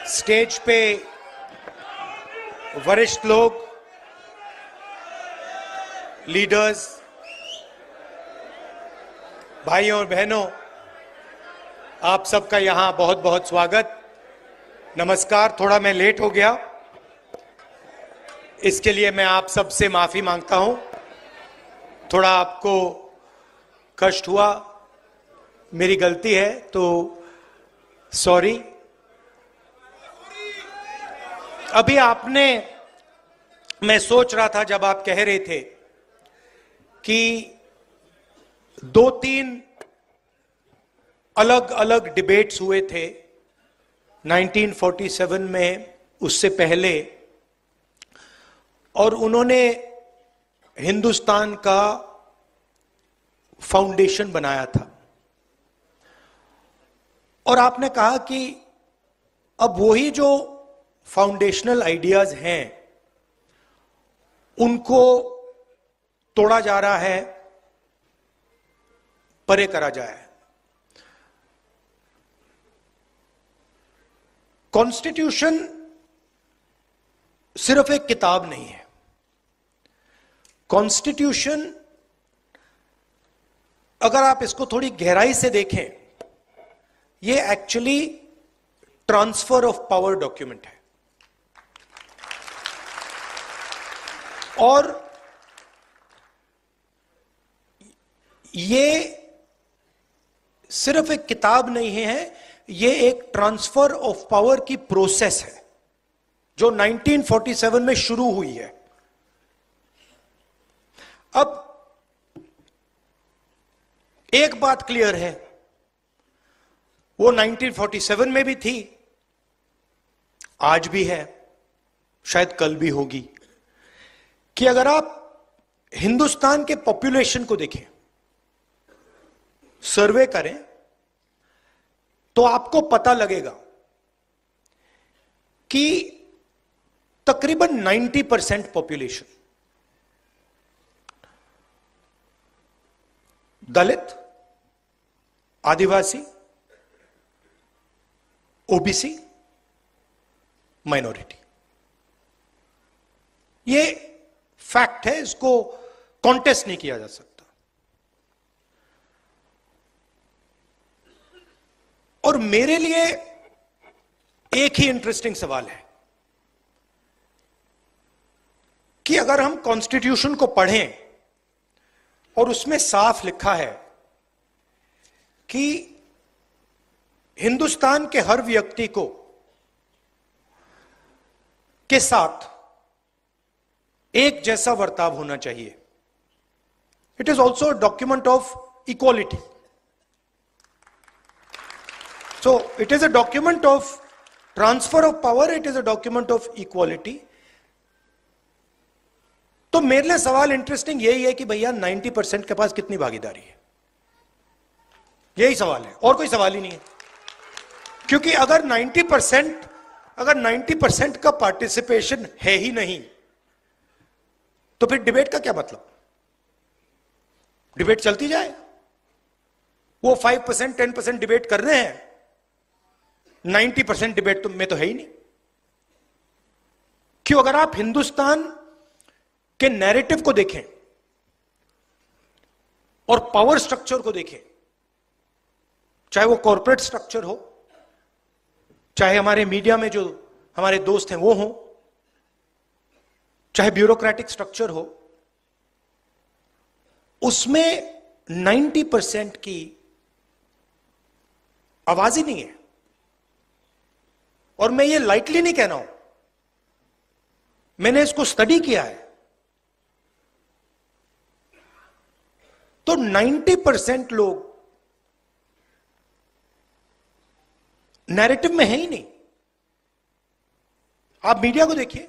Stage पे वरिष्ठ लोग, लीडर्स, भाइयों और बहनों, आप सबका यहां बहुत बहुत स्वागत। नमस्कार। थोड़ा मैं लेट हो गया, इसके लिए मैं आप सबसे माफी मांगता हूं। थोड़ा आपको कष्ट हुआ, मेरी गलती है, तो सॉरी। अभी मैं सोच रहा था जब आप कह रहे थे कि 2-3 अलग अलग डिबेट्स हुए थे 1947 में, उससे पहले, और उन्होंने हिंदुस्तान का फाउंडेशन बनाया था। और आपने कहा कि अब वही जो फाउंडेशनल आइडियाज हैं उनको तोड़ा जा रहा है, परे करा जाए। कॉन्स्टिट्यूशन सिर्फ एक किताब नहीं है। कॉन्स्टिट्यूशन, अगर आप इसको थोड़ी गहराई से देखें, ये actually transfer of power document है। और ये सिर्फ एक किताब नहीं है, ये एक ट्रांसफर ऑफ पावर की प्रोसेस है जो 1947 में शुरू हुई है। अब एक बात क्लियर है, वो 1947 में भी थी, आज भी है, शायद कल भी होगी, कि अगर आप हिंदुस्तान के पॉपुलेशन को देखें, सर्वे करें, तो आपको पता लगेगा कि तकरीबन 90% पॉपुलेशन दलित, आदिवासी, ओबीसी, माइनॉरिटी। ये फैक्ट है, इसको कॉन्टेस्ट नहीं किया जा सकता। और मेरे लिए एक ही इंटरेस्टिंग सवाल है कि अगर हम कॉन्स्टिट्यूशन को पढ़ें और उसमें साफ लिखा है कि हिंदुस्तान के हर व्यक्ति को के साथ एक जैसा वर्ताव होना चाहिए, it is also a document of equality. So it is a document of transfer of power, it is a document of equality. तो मेरे लिए सवाल इंटरेस्टिंग यही है कि भैया 90% के पास कितनी भागीदारी है, यही सवाल है, और कोई सवाल ही नहीं है। क्योंकि अगर 90% का पार्टिसिपेशन है ही नहीं, तो फिर डिबेट का क्या मतलब? डिबेट चलती जाए, वो 5% 10% डिबेट कर रहे हैं, 90% डिबेट में तो है ही नहीं। क्यों? अगर आप हिंदुस्तान के नैरेटिव को देखें और पावर स्ट्रक्चर को देखें, चाहे वो कॉर्पोरेट स्ट्रक्चर हो, चाहे हमारे मीडिया में जो हमारे दोस्त हैं वो हो, चाहे ब्यूरोक्रेटिक स्ट्रक्चर हो, उसमें 90% की आवाज ही नहीं है। और मैं ये लाइटली नहीं कह रहा हूं, मैंने इसको स्टडी किया है। तो 90% लोग नैरेटिव में है ही नहीं। आप मीडिया को देखिए,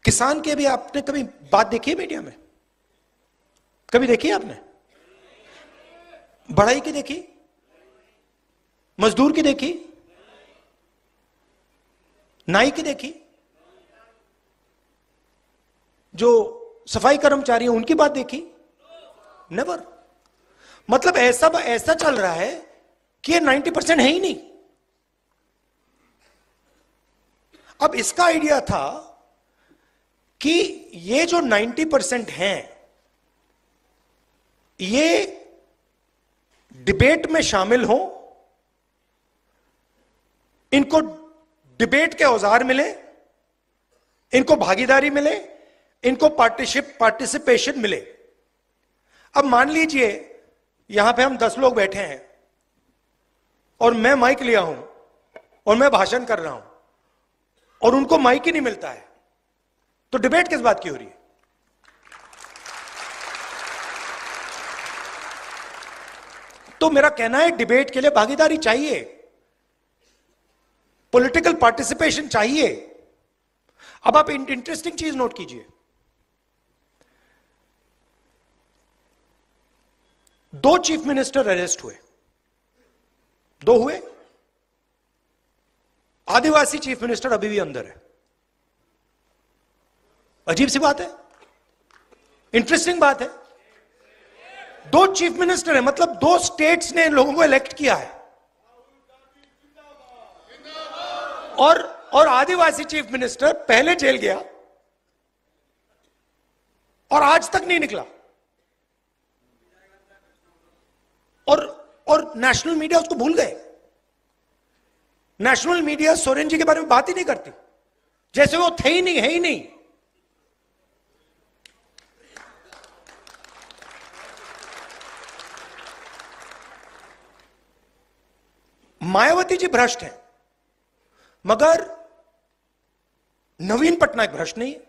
किसान के भी आपने कभी बात देखी है मीडिया में? कभी देखी आपने? बढ़ाई की देखी? मजदूर की देखी? नाई की देखी? जो सफाई कर्मचारी हैं उनकी बात देखी? नेवर। मतलब ऐसा ऐसा चल रहा है कि ये 90% है ही नहीं। अब इसका आइडिया था कि ये जो 90% हैं ये डिबेट में शामिल हो, इनको डिबेट के औजार मिले, इनको भागीदारी मिले, इनको पार्टिसिपेशन मिले। अब मान लीजिए यहां पे हम 10 लोग बैठे हैं और मैं माइक लिया हूं और मैं भाषण कर रहा हूं और उनको माइक ही नहीं मिलता है, तो डिबेट किस बात की हो रही है? तो मेरा कहना है डिबेट के लिए भागीदारी चाहिए, पॉलिटिकल पार्टिसिपेशन चाहिए। अब आप इंटरेस्टिंग चीज नोट कीजिए, 2 चीफ मिनिस्टर अरेस्ट हुए, 2 हुए। आदिवासी चीफ मिनिस्टर अभी भी अंदर है। अजीब सी बात है, इंटरेस्टिंग बात है। 2 चीफ मिनिस्टर है, मतलब 2 स्टेट्स ने लोगों को इलेक्ट किया है, और आदिवासी चीफ मिनिस्टर पहले जेल गया और आज तक नहीं निकला। और नेशनल मीडिया उसको भूल गए। नेशनल मीडिया सोरेन जी के बारे में बात ही नहीं करती, जैसे वो थे ही नहीं, है ही नहीं। मायावती जी भ्रष्ट हैं, मगर नवीन पटनायक भ्रष्ट नहीं है।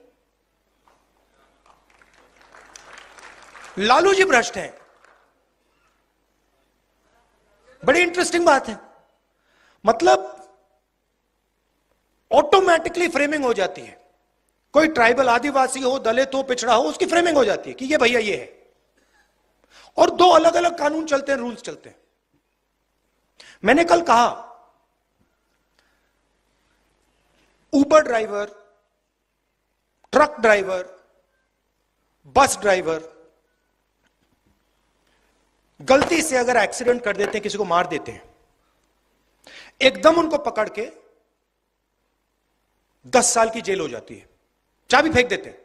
लालू जी भ्रष्ट हैं। बड़ी इंटरेस्टिंग बात है, मतलब ऑटोमेटिकली फ्रेमिंग हो जाती है। कोई ट्राइबल, आदिवासी हो, दलित हो, पिछड़ा हो, उसकी फ्रेमिंग हो जाती है कि ये भैया ये है, और 2 अलग अलग कानून चलते हैं, रूल्स चलते हैं। मैंने कल कहा Uber driver, truck driver, bus driver गलती से अगर एक्सीडेंट कर देते हैं, किसी को मार देते हैं, एकदम उनको पकड़ के 10 साल की जेल हो जाती है, चाबी फेंक देते हैं।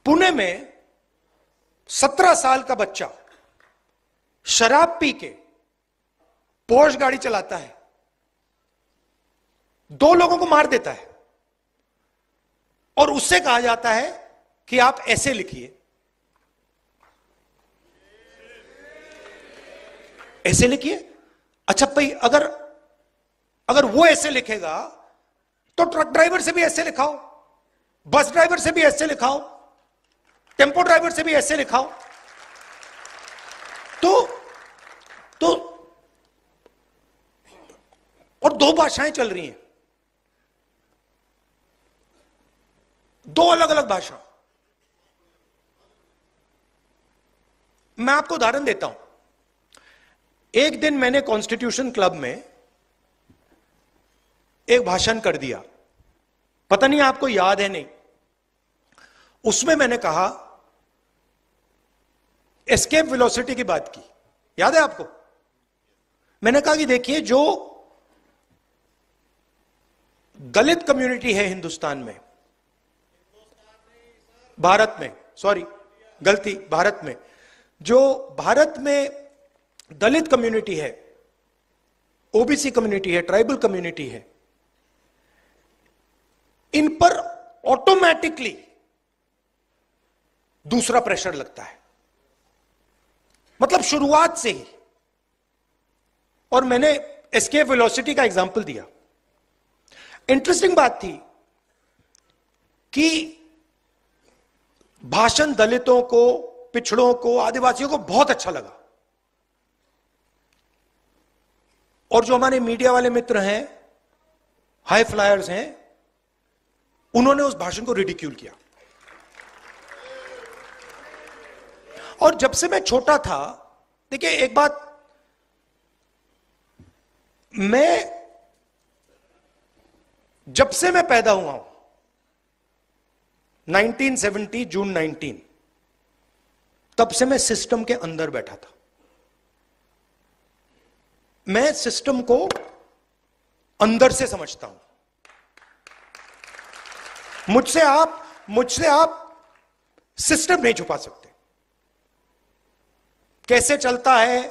पुणे में 17 साल का बच्चा शराब पी के पोर्श गाड़ी चलाता है, 2 लोगों को मार देता है, और उससे कहा जाता है कि आप ऐसे लिखिए, ऐसे लिखिए। अच्छा भाई, अगर वो ऐसे लिखेगा तो ट्रक ड्राइवर से भी ऐसे लिखाओ, बस ड्राइवर से भी ऐसे लिखाओ, टेम्पो ड्राइवर से भी ऐसे लिखाओ। तो और 2 भाषाएं चल रही हैं, 2 अलग अलग भाषा। मैं आपको उदाहरण देता हूं। एक दिन मैंने कॉन्स्टिट्यूशन क्लब में एक भाषण कर दिया, पता नहीं आपको याद है नहीं। उसमें मैंने कहा, एस्केप वेलोसिटी की बात की, याद है आपको? मैंने कहा कि देखिए, जो दलित कम्युनिटी है हिंदुस्तान में, भारत में, सॉरी गलती, भारत में, जो भारत में दलित कम्युनिटी है, ओबीसी कम्युनिटी है, ट्राइबल कम्युनिटी है, इन पर ऑटोमेटिकली दूसरा प्रेशर लगता है, मतलब शुरुआत से ही। और मैंने एस्केप वेलोसिटी का एग्जांपल दिया। इंटरेस्टिंग बात थी कि भाषण दलितों को, पिछड़ों को, आदिवासियों को बहुत अच्छा लगा, और जो हमारे मीडिया वाले मित्र हैं, हाई फ्लायर्स हैं, उन्होंने उस भाषण को रिडिक्यूल किया। और जब से मैं छोटा था, देखिए एक बात, जब से मैं पैदा हुआ हूं, 1970 जून 19, तब से मैं सिस्टम के अंदर बैठा था। मैं सिस्टम को अंदर से समझता हूं। मुझसे आप सिस्टम नहीं छुपा सकते। कैसे चलता है,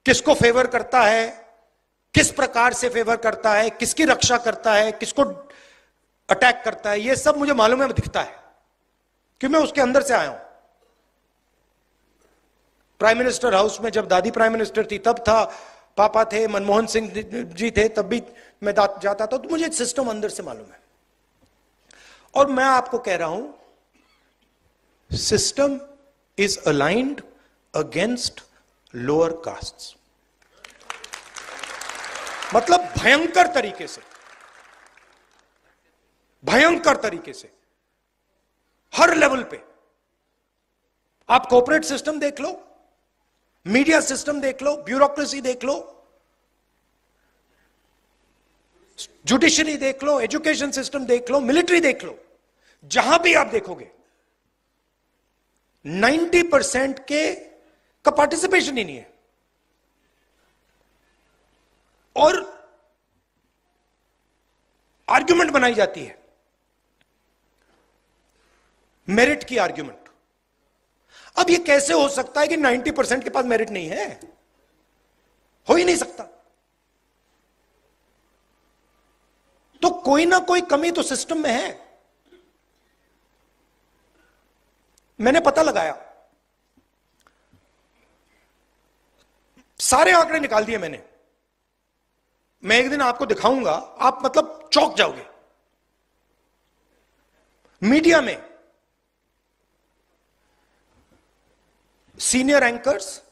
किसको फेवर करता है, किस प्रकार से फेवर करता है, किसकी रक्षा करता है, किसको अटैक करता है, यह सब मुझे मालूम है, दिखता है, क्योंकि मैं उसके अंदर से आया हूं। प्राइम मिनिस्टर हाउस में जब दादी प्राइम मिनिस्टर थी तब था, पापा थे, मनमोहन सिंह जी थे, तब भी मैं जाता था, तो मुझे सिस्टम अंदर से मालूम है। और मैं आपको कह रहा हूं, system is aligned against lower castes. मतलब भयंकर तरीके से हर लेवल पे। आप कॉर्पोरेट सिस्टम देख लो, मीडिया सिस्टम देख लो, ब्यूरोक्रेसी देख लो, जुडिशरी देख लो, एजुकेशन सिस्टम देख लो, मिलिट्री देख लो, जहां भी आप देखोगे 90% का पार्टिसिपेशन ही नहीं है। और आर्ग्यूमेंट बनाई जाती है, मेरिट की आर्ग्यूमेंट। अब यह कैसे हो सकता है कि 90% के पास मेरिट नहीं है? हो ही नहीं सकता। तो कोई ना कोई कमी तो सिस्टम में है। मैंने पता लगाया, सारे आंकड़े निकाल दिए मैंने। मैं एक दिन आपको दिखाऊंगा, आप मतलब चौंक जाओगे। मीडिया में senior anchors,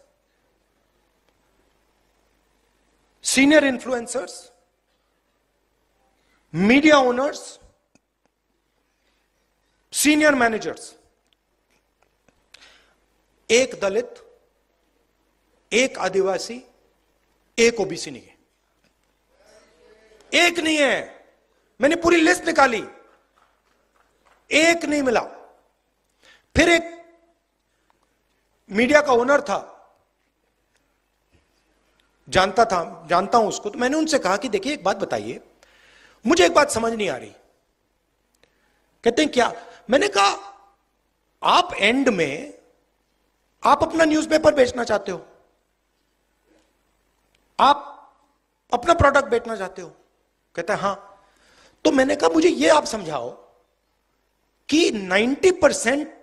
senior influencers, media owners, senior managers, एक दलित, एक आदिवासी, एक ओबीसी नहीं है। एक नहीं है। मैंने पूरी लिस्ट निकाली, एक नहीं मिला। फिर एक मीडिया का ओनर था, जानता हूं उसको, तो मैंने उनसे कहा कि देखिए एक बात बताइए, मुझे एक बात समझ नहीं आ रही। कहते हैं क्या? मैंने कहा आप एंड में आप अपना न्यूज़पेपर बेचना चाहते हो, आप अपना प्रोडक्ट बेचना चाहते हो? कहता है हां। तो मैंने कहा मुझे यह आप समझाओ कि 90%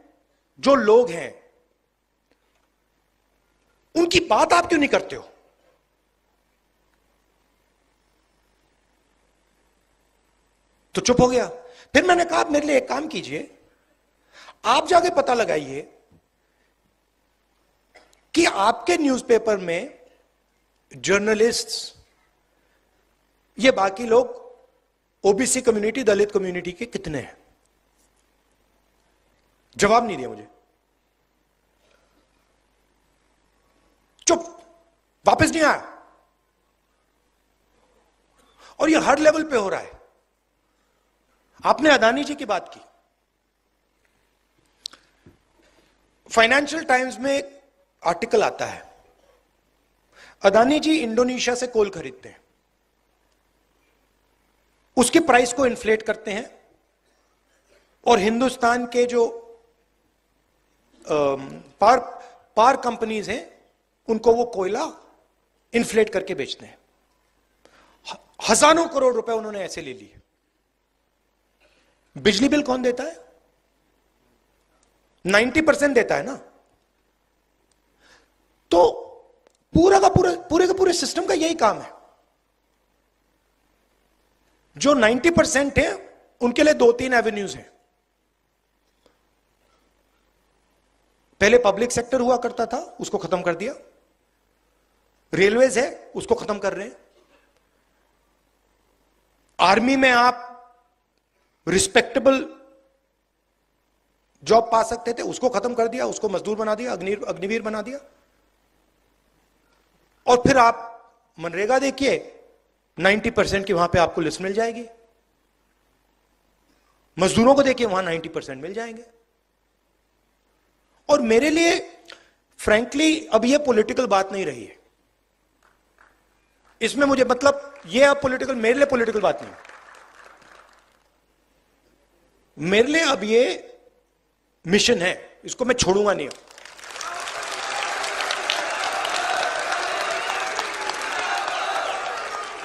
जो लोग हैं उनकी बात आप क्यों नहीं करते हो? तो चुप हो गया। फिर मैंने कहा आप मेरे लिए एक काम कीजिए, आप जाके पता लगाइए कि आपके न्यूज़पेपर में जर्नलिस्ट्स, ये बाकी लोग ओबीसी कम्युनिटी, दलित कम्युनिटी के कितने हैं? जवाब नहीं दिया मुझे, चुप, वापस नहीं आया। और ये हर लेवल पे हो रहा है। आपने अदानी जी की बात की। फाइनेंशियल टाइम्स में एक आर्टिकल आता है, अदानी जी इंडोनेशिया से कोल खरीदते हैं, उसकी प्राइस को इन्फ्लेट करते हैं, और हिंदुस्तान के जो पार कंपनीज हैं उनको वो कोयला इन्फ्लेट करके बेचते हैं। हजारों करोड़ रुपए उन्होंने ऐसे ले लिए। बिजली बिल कौन देता है? 90% देता है ना। तो पूरे का पूरे सिस्टम का यही काम है। जो 90% है उनके लिए 2-3 एवेन्यूज हैं। पहले पब्लिक सेक्टर हुआ करता था, उसको खत्म कर दिया। रेलवेज है, उसको खत्म कर रहे हैं। आर्मी में आप रिस्पेक्टेबल जॉब पा सकते थे, उसको खत्म कर दिया, उसको मजदूर बना दिया, अग्निवीर बना दिया। और फिर आप मनरेगा देखिए, 90% की वहां पे आपको लिस्ट मिल जाएगी। मजदूरों को देखिए वहां 90% मिल जाएंगे। और मेरे लिए फ्रैंकली अब ये पॉलिटिकल बात नहीं रही है इसमें, मुझे मतलब ये अब पॉलिटिकल, मेरे लिए पॉलिटिकल बात नहीं, मेरे लिए अब ये मिशन है, इसको मैं छोड़ूंगा नहीं।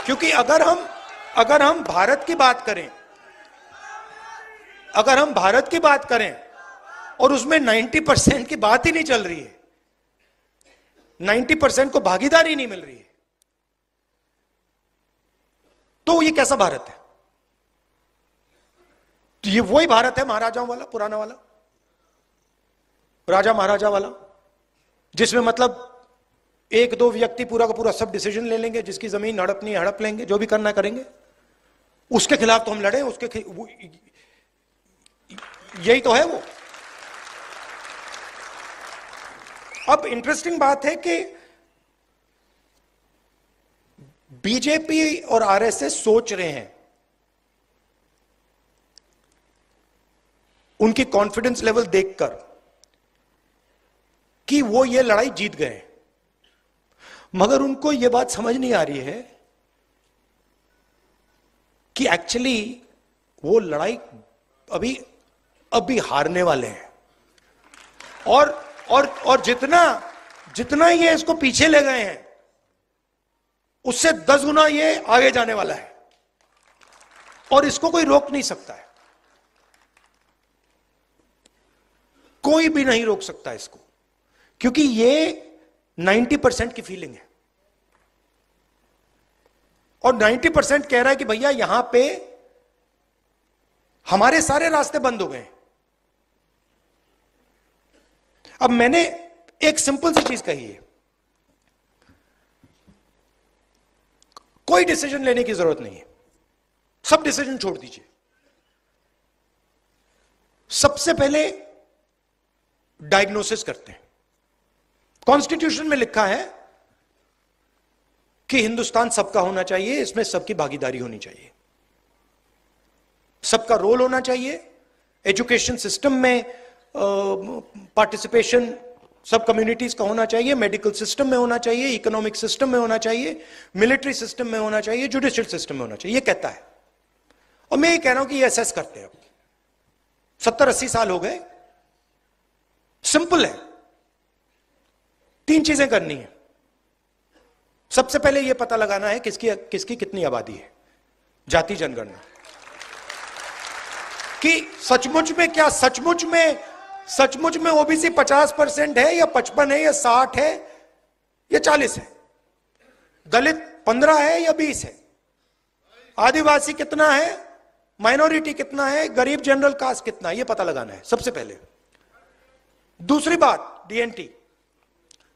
क्योंकि अगर हम भारत की बात करें, अगर हम भारत की बात करें और उसमें 90% की बात ही नहीं चल रही है, 90% को भागीदारी नहीं मिल रही है, तो ये कैसा भारत है? तो ये वही भारत है महाराजाओं वाला, पुराना वाला, राजा महाराजा वाला, जिसमें मतलब एक दो व्यक्ति पूरा का पूरा सब डिसीजन ले लेंगे, जिसकी जमीन हड़पनी हड़प लेंगे, जो भी करना करेंगे, उसके खिलाफ तो हम लड़े, यही तो है वो। अब इंटरेस्टिंग बात है कि बीजेपी और आरएसएस सोच रहे हैं, उनकी कॉन्फिडेंस लेवल देखकर, कि वो ये लड़ाई जीत गए, मगर उनको ये बात समझ नहीं आ रही है कि एक्चुअली वो लड़ाई अभी हारने वाले हैं। और जितना ये इसको पीछे ले गए हैं, उससे 10 गुना ये आगे जाने वाला है, और इसको कोई रोक नहीं सकता है, कोई भी नहीं रोक सकता इसको, क्योंकि ये 90% की फीलिंग है, और 90% कह रहा है कि भैया यहां पे हमारे सारे रास्ते बंद हो गए। अब मैंने एक सिंपल सी चीज कही है, कोई डिसीजन लेने की जरूरत नहीं है, सब डिसीजन छोड़ दीजिए। सबसे पहले डायग्नोसिस करते हैं। कॉन्स्टिट्यूशन में लिखा है कि हिंदुस्तान सबका होना चाहिए, इसमें सबकी भागीदारी होनी चाहिए, सबका रोल होना चाहिए, एजुकेशन सिस्टम में पार्टिसिपेशन सब कम्युनिटीज का होना चाहिए, मेडिकल सिस्टम में होना चाहिए, इकोनॉमिक सिस्टम में होना चाहिए, मिलिट्री सिस्टम में होना चाहिए, जुडिशियल सिस्टम में होना चाहिए, ये कहता है। और मैं ये कह रहा हूं कि ये असेस करते हैं, 70-80 साल हो गए, सिंपल है, 3 चीजें करनी है। सबसे पहले यह पता लगाना है किसकी कितनी आबादी है, जाति जनगणना, कि सचमुच में ओबीसी 50% है या 55 है या 60 है या 40 है, दलित 15 है या 20 है, आदिवासी कितना है, माइनॉरिटी कितना है, गरीब जनरल कास्ट कितना है, यह पता लगाना है सबसे पहले। दूसरी बात डीएनटी,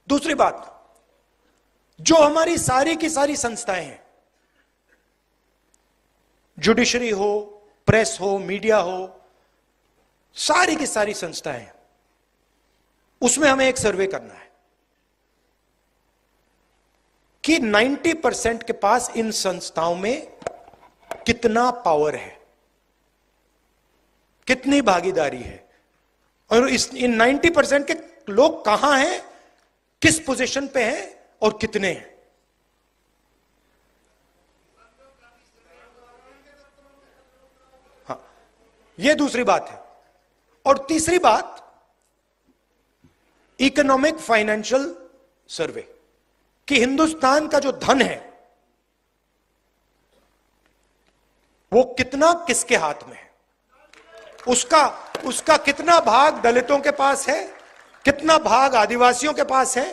दूसरी बात जो हमारी सारी की सारी संस्थाएं हैं, जुडिशरी हो, प्रेस हो, मीडिया हो, सारी की सारी संस्थाएं हैं, उसमें हमें एक सर्वे करना है कि 90% के पास इन संस्थाओं में कितना पावर है, कितनी भागीदारी है, और इन 90% के लोग कहां हैं, किस पोजीशन पे हैं और कितने हैं। हाँ, यह दूसरी बात है। और तीसरी बात इकोनॉमिक फाइनेंशियल सर्वे, कि हिंदुस्तान का जो धन है वो कितना किसके हाथ में है, उसका कितना भाग दलितों के पास है, कितना भाग आदिवासियों के पास है,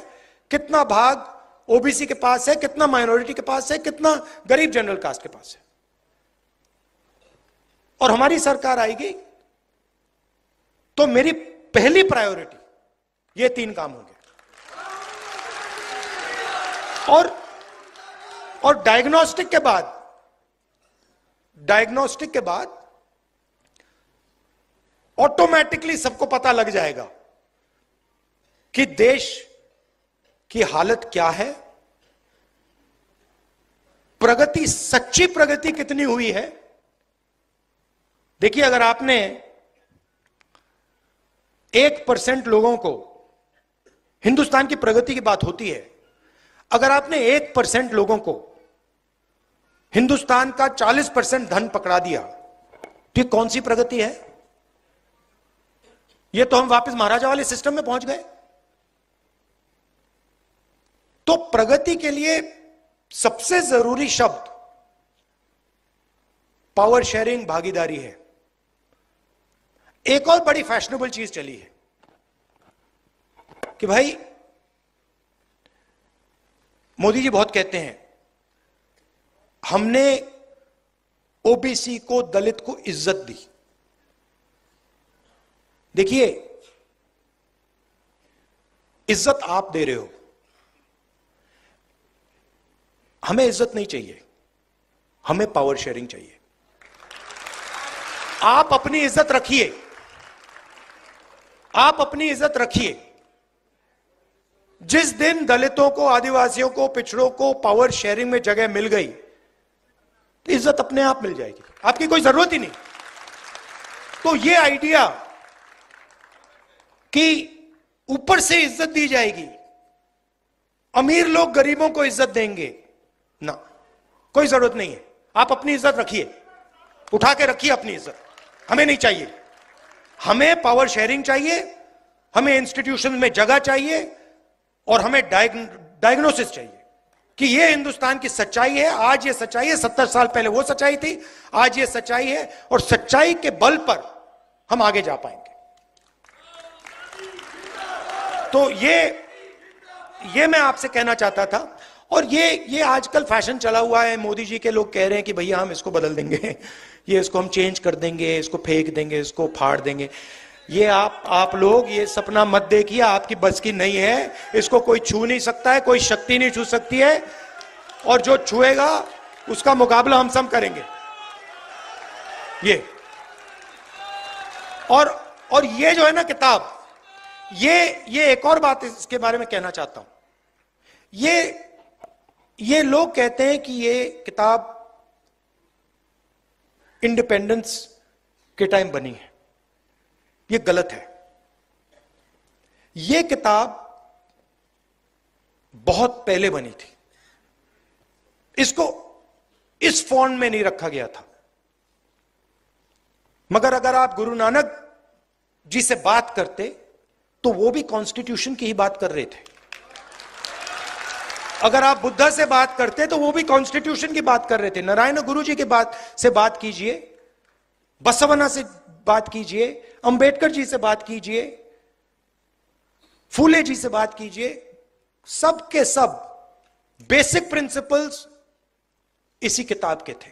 कितना भाग ओबीसी के पास है, कितना माइनॉरिटी के पास है, कितना गरीब जनरल कास्ट के पास है। और हमारी सरकार आएगी तो मेरी पहली प्रायोरिटी ये 3 काम होंगे। और डायग्नोस्टिक के बाद ऑटोमेटिकली सबको पता लग जाएगा कि देश की हालत क्या है, प्रगति, सच्ची प्रगति कितनी हुई है, देखिए, अगर आपने 1% लोगों को, हिंदुस्तान की प्रगति की बात होती है, अगर आपने 1% लोगों को हिंदुस्तान का 40% धन पकड़ा दिया, तो ये कौन सी प्रगति है? ये तो हम वापस महाराजा वाले सिस्टम में पहुंच गए। तो प्रगति के लिए सबसे जरूरी शब्द पावर शेयरिंग, भागीदारी है। एक और बड़ी फैशनेबल चीज चली है कि भाई मोदी जी बहुत कहते हैं हमने ओबीसी को, दलित को इज्जत दी। देखिए, इज्जत आप दे रहे हो, हमें इज्जत नहीं चाहिए, हमें पावर शेयरिंग चाहिए। आप अपनी इज्जत रखिए, आप अपनी इज्जत रखिए। जिस दिन दलितों को, आदिवासियों को, पिछड़ों को पावर शेयरिंग में जगह मिल गई, तो इज्जत अपने आप मिल जाएगी, आपकी कोई जरूरत ही नहीं। तो ये आइडिया कि ऊपर से इज्जत दी जाएगी, अमीर लोग गरीबों को इज्जत देंगे, ना, कोई जरूरत नहीं है। आप अपनी इज्जत रखिए, उठा के रखिए अपनी इज्जत, हमें नहीं चाहिए। हमें पावर शेयरिंग चाहिए, हमें इंस्टीट्यूशन में जगह चाहिए, और हमें डायग्नोसिस चाहिए कि ये हिंदुस्तान की सच्चाई है। आज ये सच्चाई है, 70 साल पहले वो सच्चाई थी, आज ये सच्चाई है, और सच्चाई के बल पर हम आगे जा पाएंगे। तो ये मैं आपसे कहना चाहता था। और ये आजकल फैशन चला हुआ है, मोदी जी के लोग कह रहे हैं कि भैया हम इसको बदल देंगे, ये इसको हम चेंज कर देंगे, इसको फेंक देंगे, इसको फाड़ देंगे। ये आप लोग ये सपना मत देखिए, आपकी बस की नहीं है। इसको कोई छू नहीं सकता है, कोई शक्ति नहीं छू सकती है, और जो छुएगा उसका मुकाबला हम सब करेंगे। ये और ये जो है ना किताब, ये एक और बात इसके बारे में कहना चाहता हूं। ये लोग कहते हैं कि ये किताब इंडिपेंडेंस के टाइम बनी है, ये गलत है। ये किताब बहुत पहले बनी थी, इसको इस फॉन्ट में नहीं रखा गया था। मगर अगर आप गुरु नानक जी से बात करते तो वो भी कॉन्स्टिट्यूशन की ही बात कर रहे थे। अगर आप बुद्धा से बात करते तो वो भी कॉन्स्टिट्यूशन की बात कर रहे थे। नारायण गुरु जी के बात कीजिए, बसवना से बात कीजिए, अंबेडकर जी से बात कीजिए, फूले जी से बात कीजिए, सब के सब बेसिक प्रिंसिपल्स इसी किताब के थे।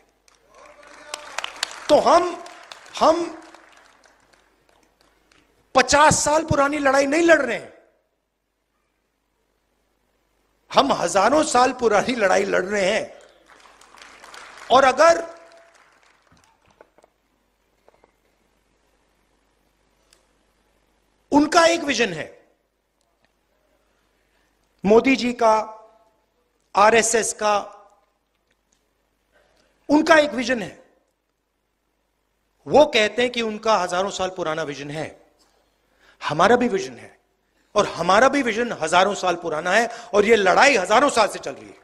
तो हम 50 साल पुरानी लड़ाई नहीं लड़ रहे हैं, हम हजारों साल पुरानी लड़ाई लड़ रहे हैं। और अगर उनका एक विजन है, मोदी जी का, आरएसएस का, उनका एक विजन है। वो कहते हैं कि उनका हजारों साल पुराना विजन है, हमारा भी विजन है, और हमारा भी विजन हजारों साल पुराना है, और यह लड़ाई हजारों साल से चल रही है।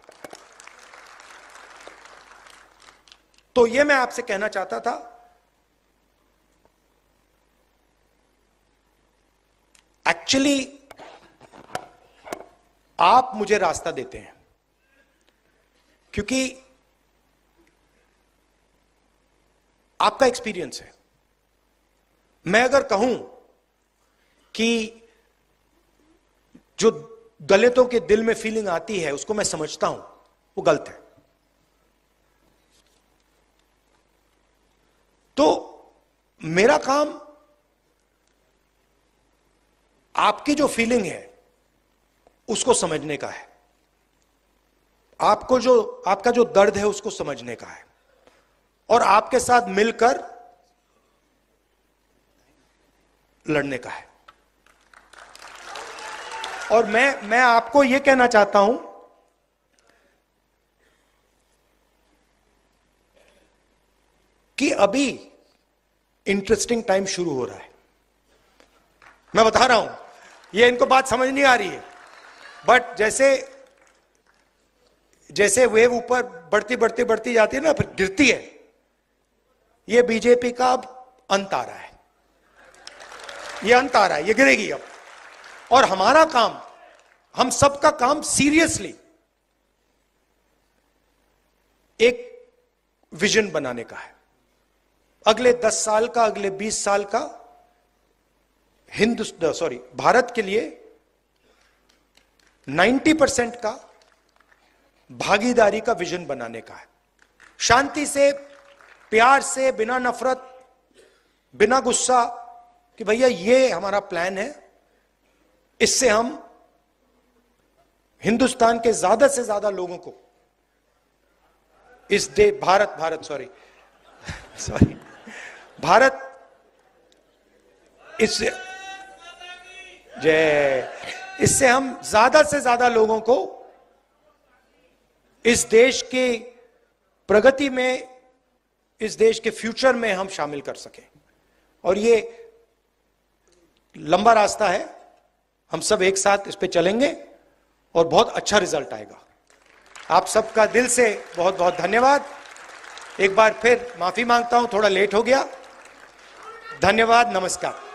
तो यह मैं आपसे कहना चाहता था। एक्चुअली आप मुझे रास्ता देते हैं, क्योंकि आपका एक्सपीरियंस है। मैं अगर कहूं कि जो दलितों के दिल में फीलिंग आती है उसको मैं समझता हूं, वो गलत है। तो मेरा काम आपकी जो फीलिंग है उसको समझने का है, आपका जो दर्द है उसको समझने का है, और आपके साथ मिलकर लड़ने का है। और मैं आपको यह कहना चाहता हूं कि अभी इंटरेस्टिंग टाइम शुरू हो रहा है। मैं बता रहा हूं, ये इनको बात समझ नहीं आ रही है, बट जैसे जैसे वेव ऊपर बढ़ती बढ़ती बढ़ती जाती है ना, फिर गिरती है। ये बीजेपी का अब अंत आ रहा है, ये अंत आ रहा है, ये गिरेगी अब। और हमारा काम, हम सबका काम सीरियसली एक विजन बनाने का है। अगले 10 साल का, अगले 20 साल का भारत के लिए 90% का भागीदारी का विजन बनाने का है। शांति से, प्यार से, बिना नफरत, बिना गुस्सा, कि भैया ये हमारा प्लान है, इससे हम हिंदुस्तान के ज्यादा से ज्यादा लोगों को इस भारत इससे हम ज्यादा से ज्यादा लोगों को इस देश की प्रगति में, इस देश के फ्यूचर में हम शामिल कर सकें। और ये लंबा रास्ता है, हम सब एक साथ इस पे चलेंगे और बहुत अच्छा रिजल्ट आएगा। आप सबका दिल से बहुत बहुत धन्यवाद। एक बार फिर माफी मांगता हूं, थोड़ा लेट हो गया। धन्यवाद, नमस्कार।